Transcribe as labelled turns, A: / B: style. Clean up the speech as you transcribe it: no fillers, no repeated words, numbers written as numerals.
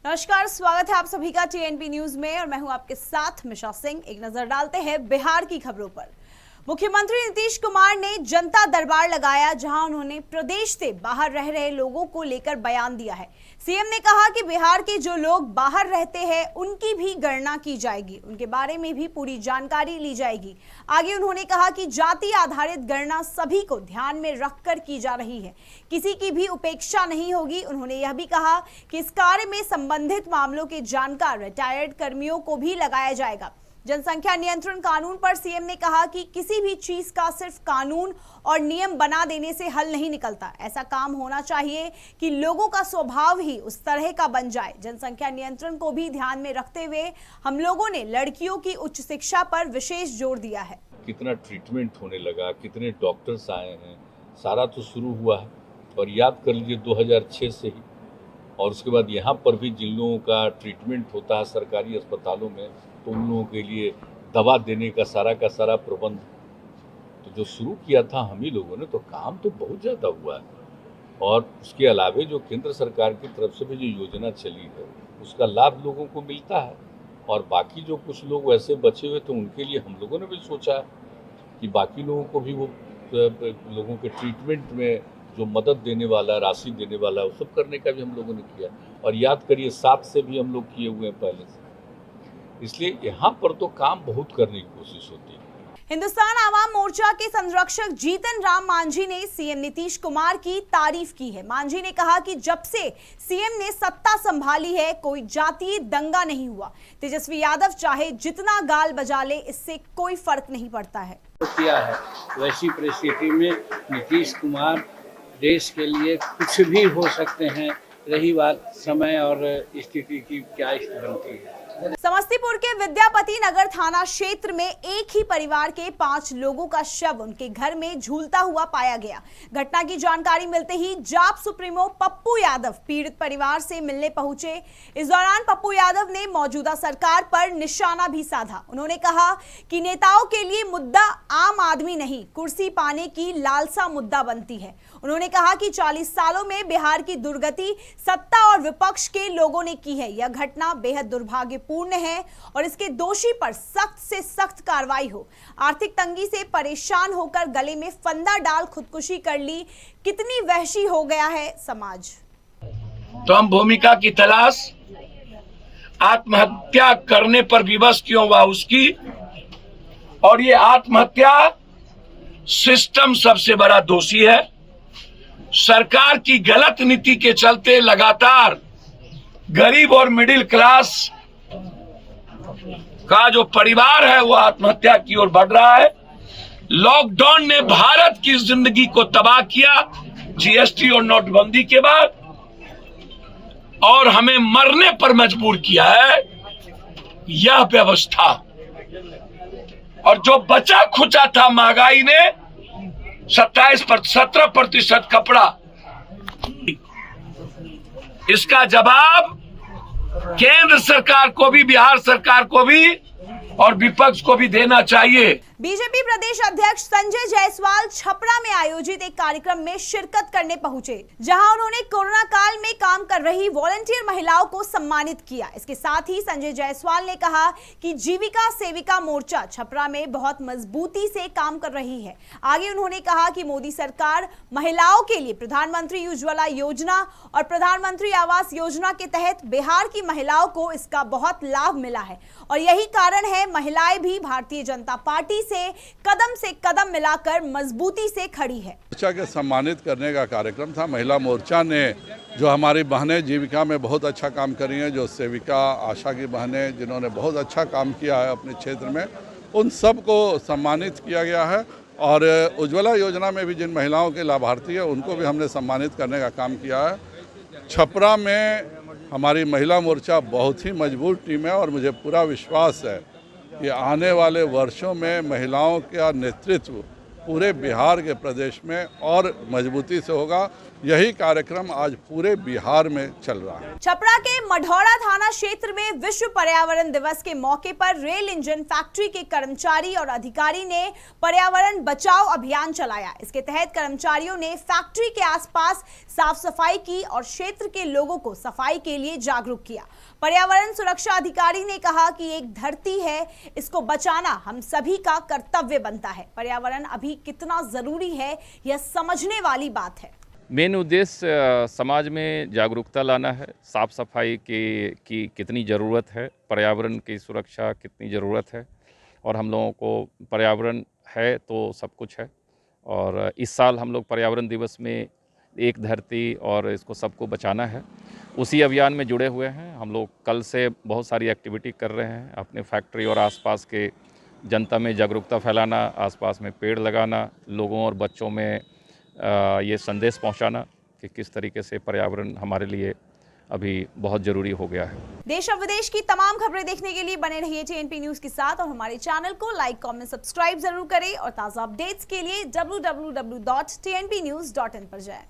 A: नमस्कार, स्वागत है आप सभी का टीएनपी न्यूज में और मैं हूं आपके साथ मिशा सिंह। एक नजर डालते हैं बिहार की खबरों पर। मुख्यमंत्री नीतीश कुमार ने जनता दरबार लगाया, जहां उन्होंने प्रदेश से बाहर रह रहे लोगों को लेकर बयान दिया है। सीएम ने कहा कि बिहार के जो लोग बाहर रहते हैं उनकी भी गणना की जाएगी, उनके बारे में भी पूरी जानकारी ली जाएगी। आगे उन्होंने कहा कि जाति आधारित गणना सभी को ध्यान में रखकर की जा रही है, किसी की भी उपेक्षा नहीं होगी। उन्होंने यह भी कहा कि इस कार्य में संबंधित मामलों के जानकार रिटायर्ड कर्मियों को भी लगाया जाएगा। जनसंख्या नियंत्रण कानून पर सीएम ने कहा कि किसी भी चीज का सिर्फ कानून और नियम बना देने से हल नहीं निकलता। ऐसा काम होना चाहिए कि लोगों का स्वभाव ही उस तरह का बन जाए। जनसंख्या नियंत्रण को भी ध्यान में रखते हुए हम लोगों ने लड़कियों की उच्च शिक्षा पर विशेष जोर दिया है।
B: कितना ट्रीटमेंट होने लगा, कितने डॉक्टर्स आए हैं, सारा तो शुरू हुआ है। और याद कर लीजिए 2006 से ही, और उसके बाद यहाँ पर भी जिन लोगों का ट्रीटमेंट होता है सरकारी अस्पतालों में, तो उन लोगों के लिए दवा देने का सारा प्रबंध तो जो शुरू किया था हम ही लोगों ने, तो काम तो बहुत ज़्यादा हुआ है। और उसके अलावे जो केंद्र सरकार की तरफ से भी जो योजना चली है उसका लाभ लोगों को मिलता है। और बाकी जो कुछ लोग वैसे बचे हुए, तो उनके लिए हम लोगों ने भी सोचा कि बाकी लोगों को भी वो लोगों के ट्रीटमेंट में जो मदद देने वाला, राशि देने वाला, वो सब करने का भी हम लोगों ने किया। और याद करिए 7 से भी हम लोग किए हुए हैं पहले से, इसलिए यहाँ पर तो काम बहुत करने की कोशिश होती है।
A: हिंदुस्तान आवाम मोर्चा के संरक्षक जीतन राम मांझी ने सीएम नीतीश कुमार की तारीफ की है। मांझी ने कहा कि जब से सीएम ने सत्ता संभाली है कोई जातीय दंगा नहीं हुआ। तेजस्वी यादव चाहे जितना गाल बजा ले, इससे कोई फर्क नहीं पड़ता है।
C: किया है वैसी परिस्थिति में नीतीश कुमार देश के लिए कुछ भी हो सकते हैं। रही बात समय और स्थिति की, क्या स्थिति बनती है।
A: समस्तीपुर के विद्यापति नगर थाना क्षेत्र में एक ही परिवार के 5 लोगों का शव उनके घर में झूलता हुआ पाया गया। घटना की जानकारी मिलते ही जाप सुप्रीमो पप्पू यादव पीड़ित परिवार से मिलने पहुंचे। इस दौरान पप्पू यादव ने मौजूदा सरकार पर निशाना भी साधा। उन्होंने कहा कि नेताओं के लिए मुद्दा आम आदमी नहीं, कुर्सी पाने की लालसा मुद्दा बनती है। उन्होंने कहा कि 40 सालों में बिहार की दुर्गति सत्ता और विपक्ष के लोगों ने की है। यह घटना बेहद दुर्भाग्यपूर्ण है और इसके दोषी पर सख्त से सख्त कार्रवाई हो। आर्थिक तंगी से परेशान होकर गले में फंदा डाल खुदकुशी कर ली, कितनी वहशी हो गया है समाज।
D: तो हम भूमिका की तलाश आत्महत्या करने पर विवश क्यों हुआ उसकी, और ये आत्महत्या सिस्टम सबसे बड़ा दोषी है। सरकार की गलत नीति के चलते लगातार गरीब और मिडिल क्लास का जो परिवार है वो आत्महत्या की ओर बढ़ रहा है। लॉकडाउन ने भारत की जिंदगी को तबाह किया, जीएसटी और नोटबंदी के बाद, और हमें मरने पर मजबूर किया है यह व्यवस्था। और जो बचा खुचा था महंगाई ने 17% कपड़ा, इसका जवाब केंद्र सरकार को भी, बिहार सरकार को भी और विपक्ष को भी देना चाहिए।
A: बीजेपी प्रदेश अध्यक्ष संजय जायसवाल छपरा में आयोजित एक कार्यक्रम में शिरकत करने पहुंचे, जहां उन्होंने कोरोना काल में काम कर रही वॉलंटियर महिलाओं को सम्मानित किया। इसके साथ ही संजय जायसवाल ने कहा कि जीविका सेविका मोर्चा छपरा में बहुत मजबूती से काम कर रही है। आगे उन्होंने कहा कि मोदी सरकार महिलाओं के लिए प्रधानमंत्री उज्ज्वला योजना और प्रधानमंत्री आवास योजना के तहत बिहार की महिलाओं को इसका बहुत लाभ मिला है, और यही कारण है महिलाएं भी भारतीय जनता पार्टी से कदम मिलाकर मजबूती से खड़ी है।
E: मोर्चा के सम्मानित करने का कार्यक्रम था। महिला मोर्चा ने जो हमारी बहनें जीविका में बहुत अच्छा काम करी हैं, जो सेविका आशा की बहनें जिन्होंने बहुत अच्छा काम किया है अपने क्षेत्र में, उन सब को सम्मानित किया गया है। और उज्ज्वला योजना में भी जिन महिलाओं के लाभार्थी हैं उनको भी हमने सम्मानित करने का काम किया है। छपरा में हमारी महिला मोर्चा बहुत ही मजबूत टीम है और मुझे पूरा विश्वास है कि आने वाले वर्षों में महिलाओं का नेतृत्व पूरे बिहार के प्रदेश में और मजबूती से होगा। यही कार्यक्रम आज पूरे बिहार में चल रहा है।
A: छपरा के मढ़ौरा थाना क्षेत्र में विश्व पर्यावरण दिवस के मौके पर रेल इंजन फैक्ट्री के कर्मचारी और अधिकारी ने पर्यावरण बचाओ अभियान चलाया। इसके तहत कर्मचारियों ने फैक्ट्री के आसपास साफ सफाई की और क्षेत्र के लोगों को सफाई के लिए जागरूक किया। पर्यावरण सुरक्षा अधिकारी ने कहा कि एक धरती है, इसको बचाना हम सभी का कर्तव्य बनता है। पर्यावरण अभी कितना जरूरी है, यह समझने वाली बात है।
F: मेन उद्देश्य समाज में जागरूकता लाना है, साफ सफाई की कितनी ज़रूरत है, पर्यावरण की सुरक्षा कितनी ज़रूरत है और हम लोगों को पर्यावरण है तो सब कुछ है। और इस साल हम लोग पर्यावरण दिवस में एक धरती और इसको सबको बचाना है, उसी अभियान में जुड़े हुए हैं। हम लोग कल से बहुत सारी एक्टिविटी कर रहे हैं, अपने फैक्ट्री और आसपास के जनता में जागरूकता फैलाना, आसपास में पेड़ लगाना, लोगों और बच्चों में ये संदेश पहुंचाना कि किस तरीके से पर्यावरण हमारे लिए अभी बहुत ज़रूरी हो गया है।
A: देश और विदेश की तमाम खबरें देखने के लिए बने रहिए TNP न्यूज़ के साथ और हमारे चैनल को लाइक, कमेंट, सब्सक्राइब जरूर करें और ताज़ा अपडेट्स के लिए www.tnpnews.in पर जाएं।